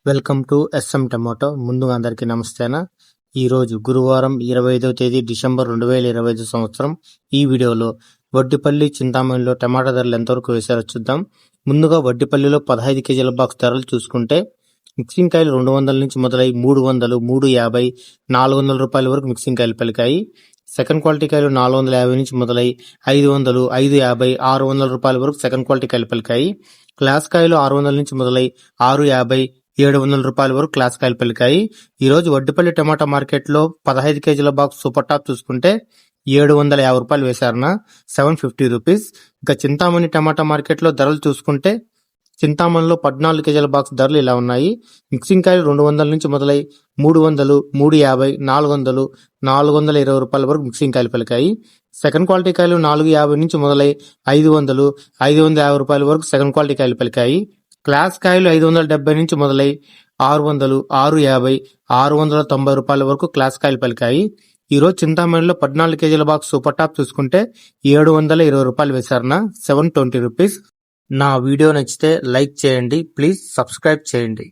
Welcome to S M tomato. ముందుగా అందరికీ నమస్తేనా. ఈరోజు గురువారం 25వ తేదీ డిసెంబర్ 2025 సంవత్సరం. ఈ వీడియోలో వడ్డిపల్లి, చింతామణిలో టమాటా ధరలు ఎంతవరకు వేశారో చూద్దాం. ముందుగా వడ్డిపల్లిలో 15 కేజీల బాక్స్ ధరలు చూసుకుంటే మిక్సింగ్ కాయలు 200 నుంచి మొదలై 300, 350, 400 రూపాయల వరకు మిక్సింగ్ కాయలు పలికాయి. సెకండ్ క్వాలిటీ కాయలు 450 నుంచి మొదలై 500, 550, 600 రూపాయల వరకు సెకండ్ క్వాలిటీ కాయలు పలికాయి. క్లాస్ కాయలు 600 నుంచి మొదలై 650, 700 రూపాయల వరకు క్లాస్ కాయలు పలికాయి. ఈ రోజు వడ్డిపల్లి టమాటా మార్కెట్ లో 15 కేజీల బాక్స్ సూపర్ టాప్ చూసుకుంటే 750 రూపాయలు వేశారన్న, 750 రూపీస్. ఇంకా చింతామణి టమాటా మార్కెట్ లో ధరలు చూసుకుంటే చింతామణిలో 14 కేజీల బాక్స్ ధరలు ఇలా ఉన్నాయి. మిక్సింగ్ కాయలు 200 నుంచి మొదలై 300, 350, 400, 420 రూపాయల వరకు మిక్సింగ్ కాయలు పలికాయి. సెకండ్ క్వాలిటీ కాయలు 450 నుంచి మొదలై 500, 550 రూపాయల వరకు సెకండ్ క్వాలిటీ కాయలు పలికాయి. క్లాస్ కాయలు 570 నుంచి మొదలై 600, 650, 690 రూపాయల వరకు క్లాస్ కాయలు పలికాయి. ఈ రోజు చింతామణిలో 14 కేజీల బాక్స్ సూపర్ టాప్ చూసుకుంటే 720 రూపాయలు వేశారన్న, 720 రూపీస్. నా వీడియో నచ్చితే లైక్ చేయండి, ప్లీజ్ సబ్స్క్రైబ్ చేయండి.